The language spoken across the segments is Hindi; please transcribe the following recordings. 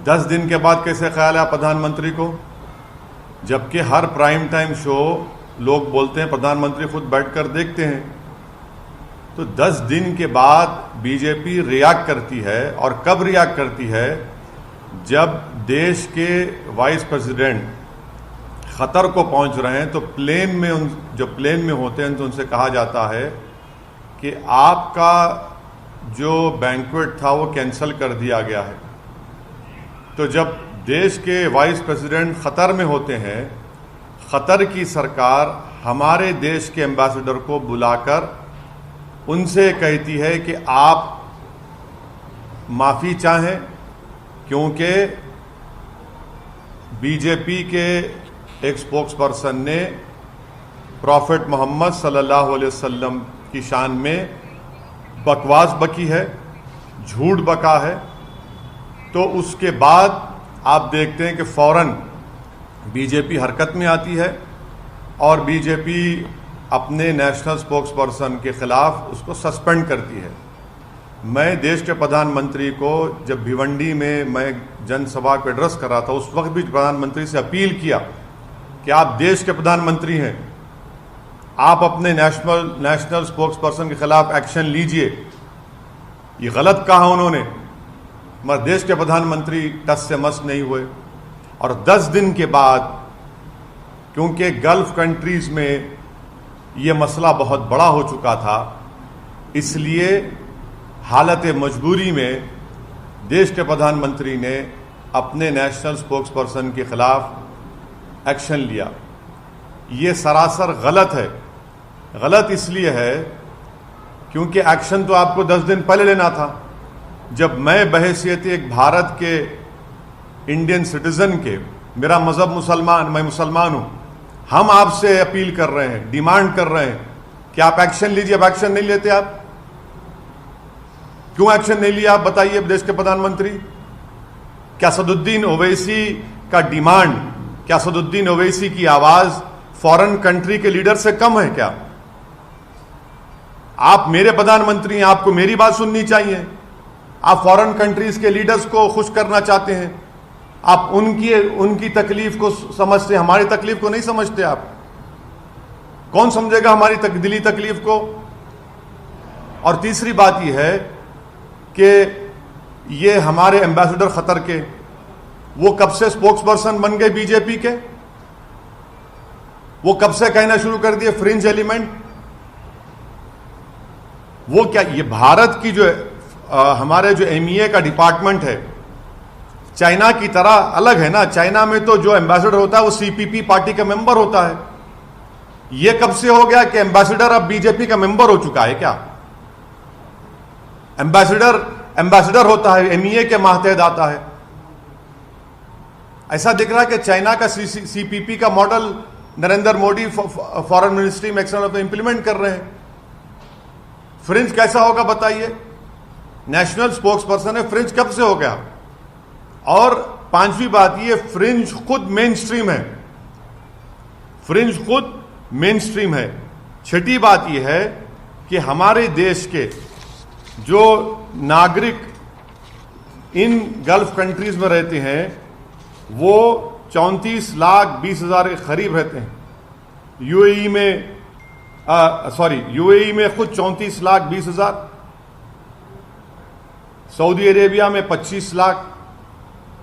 10 दिन के बाद कैसे ख्याल है प्रधानमंत्री को, जबकि हर प्राइम टाइम शो लोग बोलते हैं प्रधानमंत्री खुद बैठकर देखते हैं। तो 10 दिन के बाद बीजेपी रिएक्ट करती है, और कब रिएक्ट करती है? जब देश के वाइस प्रेसिडेंट खतर को पहुंच रहे हैं तो प्लेन में जो प्लेन में होते हैं तो उनसे कहा जाता है कि आपका जो बैंक्वेट था वो कैंसिल कर दिया गया है। तो जब देश के वाइस प्रेसिडेंट खतर में होते हैं, खतर की सरकार हमारे देश के एम्बेसडर को बुलाकर उनसे कहती है कि आप माफ़ी चाहें, क्योंकि बीजेपी के एक स्पोक्स पर्सन ने प्रॉफिट मोहम्मद सल्लल्लाहु अलैहि वसल्लम की शान में बकवास बकी है, झूठ बका है। तो उसके बाद आप देखते हैं कि फौरन बीजेपी हरकत में आती है और बीजेपी अपने नेशनल स्पोक्स पर्सन के खिलाफ उसको सस्पेंड करती है। मैं देश के प्रधानमंत्री को जब भिवंडी में मैं जनसभा को एड्रेस कर रहा था, उस वक्त भी प्रधानमंत्री से अपील किया कि आप देश के प्रधानमंत्री हैं, आप अपने नेशनल स्पोक्स पर्सन के खिलाफ एक्शन लीजिए। ये गलत कहा उन्होंने, मगर देश के प्रधानमंत्री टस से मस नहीं हुए। और 10 दिन के बाद, क्योंकि गल्फ कंट्रीज में ये मसला बहुत बड़ा हो चुका था, इसलिए हालत मजबूरी में देश के प्रधानमंत्री ने अपने नेशनल स्पोक्स पर्सन के खिलाफ एक्शन लिया। ये सरासर गलत है। गलत इसलिए है क्योंकि एक्शन तो आपको 10 दिन पहले लेना था। जब मैं बहैसियत एक भारत के इंडियन सिटीजन के, मेरा मजहब मुसलमान, मैं मुसलमान हूं, हम आपसे अपील कर रहे हैं, डिमांड कर रहे हैं कि आप एक्शन लीजिए। अब एक्शन नहीं लेते आप, क्यों एक्शन नहीं लिया आप बताइए देश के प्रधानमंत्री? क्या असदुद्दीन ओवैसी का डिमांड, क्या असदुद्दीन ओवैसी की आवाज फॉरेन कंट्री के लीडर से कम है क्या? आप मेरे प्रधानमंत्री हैं, आपको मेरी बात सुननी चाहिए। आप फॉरेन कंट्रीज के लीडर्स को खुश करना चाहते हैं, आप उनकी तकलीफ को समझते, हमारी तकलीफ को नहीं समझते। आप कौन समझेगा हमारी दिली तकलीफ को? और तीसरी बात यह है कि ये हमारे एम्बेसडर खतर के, वो कब से स्पोक्स पर्सन बन गए बीजेपी के? वो कब से कहना शुरू कर दिए फ्रिंज एलिमेंट? वो क्या, ये भारत की जो हमारे जो एमईए का डिपार्टमेंट है, चाइना की तरह अलग है ना। चाइना में तो जो एम्बेसडर होता है वो सीपीपी पार्टी का मेंबर होता है। ये कब से हो गया कि एम्बेसडर अब बीजेपी का मेंबर हो चुका है क्या? एम्बेसडर होता है, एमईए के मातहत आता है। ऐसा दिख रहा है कि चाइना का सीपीपी का model Narendra Modi foreign ministry में एक्सटर्नल अफेयर्स इंप्लीमेंट कर रहे हैं। फ्रिंज कैसा होगा बताइए? नेशनल स्पोक्स पर्सन है, फ्रिंज कब से हो गया? और पांचवी बात, ये फ्रिंज खुद मेन स्ट्रीम है, फ्रिंज खुद मेन स्ट्रीम है। छठी बात यह है कि हमारे देश के जो नागरिक इन गल्फ कंट्रीज में रहते हैं वो 34,20,000 के करीब रहते हैं। यूएई में खुद 34,20,000, सऊदी अरेबिया में 25 लाख,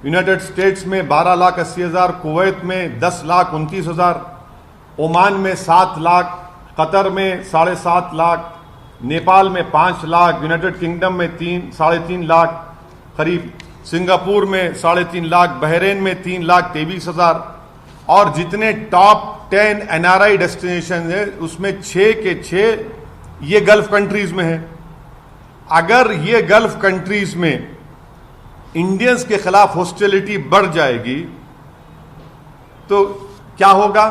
यूनाइटेड स्टेट्स में 12,80,000, कुवैत में 10,29,000, ओमान में 7 लाख, कतर में 7.5 लाख, नेपाल में 5 लाख, यूनाइटेड किंगडम में 3.5 लाख करीब, सिंगापुर में 3.5 लाख, बहरीन में 3,23,000। और जितने टॉप 10 एनआरआई डेस्टिनेशन है उसमें 6 के 6 ये गल्फ कंट्रीज में है। अगर ये गल्फ कंट्रीज में इंडियंस के खिलाफ हॉस्टिलिटी बढ़ जाएगी तो क्या होगा?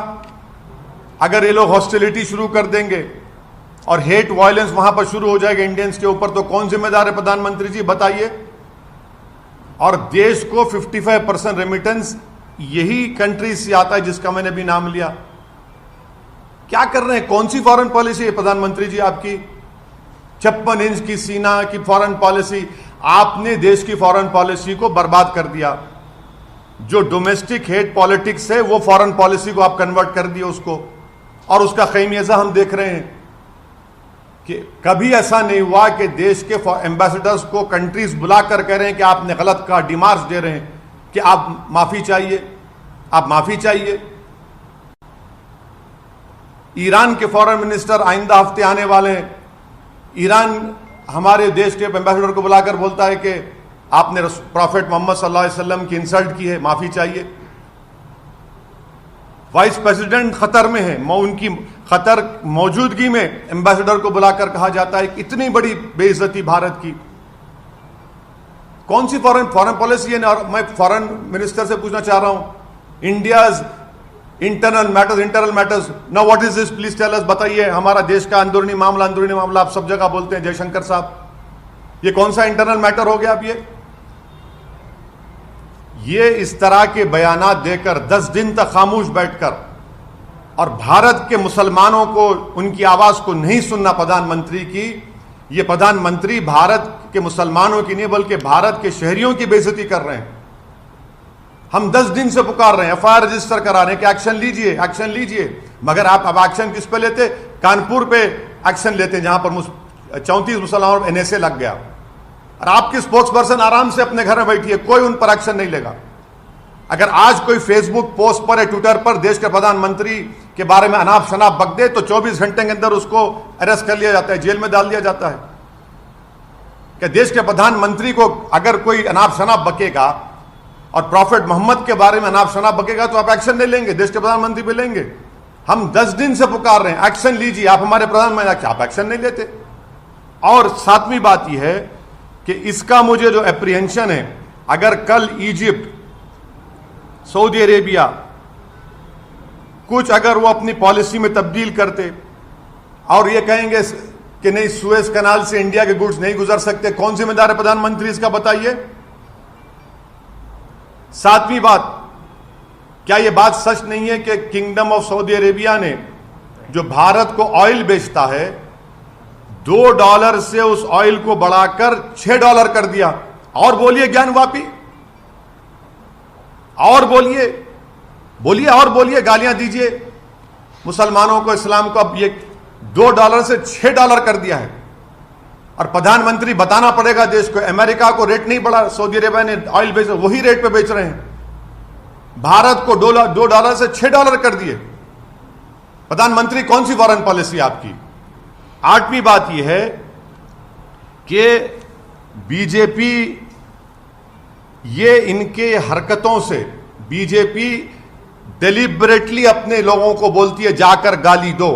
अगर ये लोग हॉस्टिलिटी शुरू कर देंगे और हेट वायलेंस वहां पर शुरू हो जाएगा इंडियंस के ऊपर, तो कौन जिम्मेदार है प्रधानमंत्री जी बताइए? और देश को 55% रेमिटेंस यही कंट्री से आता है जिसका मैंने भी नाम लिया। क्या कर रहे हैं? कौन सी फॉरेन पॉलिसी है प्रधानमंत्री जी आपकी? 56 इंच की सीना की फॉरेन पॉलिसी, आपने देश की फॉरेन पॉलिसी को बर्बाद कर दिया। जो डोमेस्टिक हेट पॉलिटिक्स है वो फॉरेन पॉलिसी को आप कन्वर्ट कर दिए उसको, और उसका खमीयाजा हम देख रहे हैं कि कभी ऐसा नहीं हुआ कि देश के एम्बेसडर्स को कंट्रीज बुलाकर कह रहे हैं कि आपने गलत कहा, डिमार्च दे रहे हैं कि आप माफी चाहिए, आप माफी चाहिए। ईरान के फॉरेन मिनिस्टर आइंदा हफ्ते आने वाले हैं, ईरान हमारे देश के एम्बेसडर को बुलाकर बोलता है कि आपने प्रॉफेट मोहम्मद सल्लल्लाहु अलैहि वसल्लम की इंसल्ट की है, माफी चाहिए। वाइस प्रेसिडेंट खतर में है, उनकी खतर मौजूदगी में एम्बेसडर को बुलाकर कहा जाता है कि इतनी बड़ी बेइज्जती भारत की, कौन सी फॉरेन पॉलिसी है। और मैं फॉरेन मिनिस्टर से पूछना चाह रहा हूं, India's internal matters now what is this, please tell us, बताइए हमारा देश का अंदरूनी मामला आप सब जगह बोलते हैं जयशंकर साहब, ये कौन सा इंटरनल मैटर हो गया अब ये इस तरह के बयानात देकर 10 दिन तक खामोश बैठकर और भारत के मुसलमानों को उनकी आवाज को नहीं सुनना प्रधानमंत्री की, ये प्रधानमंत्री भारत के मुसलमानों की नहीं बल्कि भारत के शहरियों की बेइज्जती कर रहे हैं। हम 10 दिन से पुकार रहे हैं, एफआईआर रजिस्टर करा रहे हैं कि एक्शन लीजिए, मगर आप अब एक्शन किस पे लेते? कानपुर पे एक्शन लेते हैं जहां पर 34 मुसलमानों पर एनएसए लग गया, और आपकी स्पोक्स पर्सन आराम से अपने घर में बैठी है, कोई उन पर एक्शन नहीं लेगा। अगर आज कोई फेसबुक पोस्ट पर या ट्विटर पर देश के प्रधानमंत्री के बारे में अनाप शनाप बक दे तो 24 घंटे के अंदर उसको अरेस्ट कर लिया जाता है, जेल में डाल दिया जाता है। क्या देश के प्रधानमंत्री को अगर कोई अनाप शनाप बकेगा और प्रॉफेट मोहम्मद के बारे में अनाप शनाप बकेगा तो आप एक्शन नहीं लेंगे? देश के प्रधानमंत्री पे लेंगे। हम 10 दिन से पुकार रहे हैं, एक्शन लीजिए, आप हमारे प्रधानमंत्री, आप एक्शन नहीं लेते। और 7वीं बात यह है कि इसका मुझे जो एप्रीहेंशन है, अगर कल इजिप्ट, सऊदी अरेबिया कुछ अगर वो अपनी पॉलिसी में तब्दील करते और ये कहेंगे कि नहीं सुएज कनाल से इंडिया के गुड्स नहीं गुजर सकते, कौन जिम्मेदार है प्रधानमंत्री इसका, बताइए। 7वीं बात, क्या यह बात सच नहीं है कि किंगडम ऑफ सऊदी अरेबिया ने जो भारत को ऑयल बेचता है $2 से उस ऑयल को बढ़ाकर $6 कर दिया? और बोलिए ज्ञानवापी, और बोलिए, गालियां दीजिए मुसलमानों को, इस्लाम को। अब ये $2 से $6 कर दिया है, और प्रधानमंत्री बताना पड़ेगा देश को, अमेरिका को रेट नहीं बढ़ा, सऊदी अरेबिया ने ऑयल बेच वही रेट पे बेच रहे हैं, भारत को $2 से $6 कर दिए। प्रधानमंत्री कौन सी फॉरेन पॉलिसी आपकी? 8वीं बात यह है कि बीजेपी, ये इनके हरकतों से बीजेपी डेलिबरेटली अपने लोगों को बोलती है जाकर गाली दो,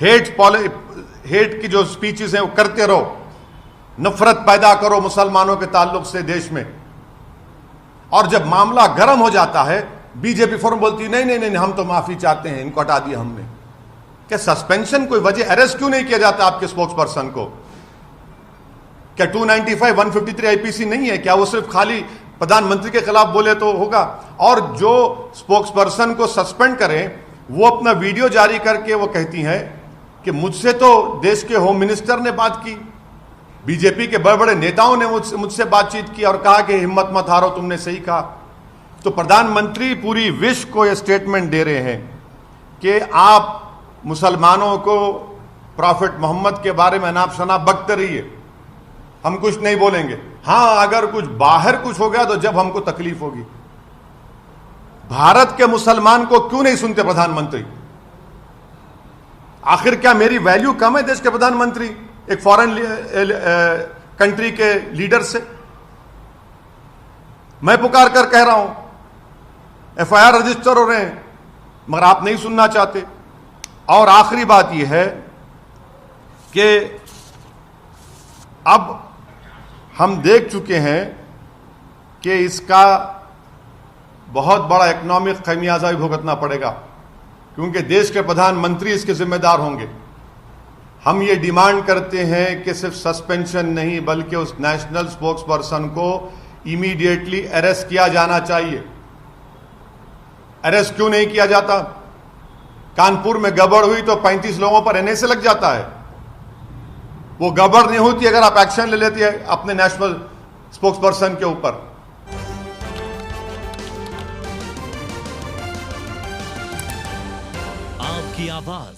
हेट की जो स्पीचेस हैं वो करते रहो, नफरत पैदा करो मुसलमानों के ताल्लुक से देश में। और जब मामला गर्म हो जाता है बीजेपी फौरन बोलती है नहीं हम तो माफी चाहते हैं, इनको हटा दिया हमने। क्या सस्पेंशन कोई वजह, अरेस्ट क्यों नहीं किया जाता आपके स्पोक्स पर्सन को? क्या 295 153 आईपीसी नहीं है क्या? वो सिर्फ खाली प्रधानमंत्री के खिलाफ बोले तो होगा? और जो स्पोक्स पर्सन को सस्पेंड करें वो अपना वीडियो जारी करके वो कहती हैं कि मुझसे तो देश के होम मिनिस्टर ने बात की, बीजेपी के बड़े बड़े नेताओं ने मुझसे बातचीत की और कहा कि हिम्मत मत हारो, तुमने सही कहा। तो प्रधानमंत्री पूरी विश्व को यह स्टेटमेंट दे रहे हैं कि आप मुसलमानों को प्रॉफेट मोहम्मद के बारे में अनाप शनाप बकते रहिए, हम कुछ नहीं बोलेंगे। हां, अगर कुछ बाहर कुछ हो गया तो जब हमको तकलीफ होगी। भारत के मुसलमान को क्यों नहीं सुनते प्रधानमंत्री? आखिर क्या मेरी वैल्यू कम है देश के प्रधानमंत्री एक फॉरेन कंट्री के लीडर से? मैं पुकार कर कह रहा हूं, एफआईआर रजिस्टर हो रहे हैं, मगर आप नहीं सुनना चाहते। और आखिरी बात यह है कि अब हम देख चुके हैं कि इसका बहुत बड़ा इकोनॉमिक खमियाजा भी भुगतना पड़ेगा, क्योंकि देश के प्रधानमंत्री इसके जिम्मेदार होंगे। हम ये डिमांड करते हैं कि सिर्फ सस्पेंशन नहीं बल्कि उस नेशनल स्पोक्स पर्सन को इमीडिएटली अरेस्ट किया जाना चाहिए। अरेस्ट क्यों नहीं किया जाता? कानपुर में गड़बड़ हुई तो 35 लोगों पर एनएसए लग जाता है। वो गड़बड़ नहीं होती अगर आप एक्शन ले लेते हैं अपने नेशनल स्पोक्स पर्सन के ऊपर। की आवाज।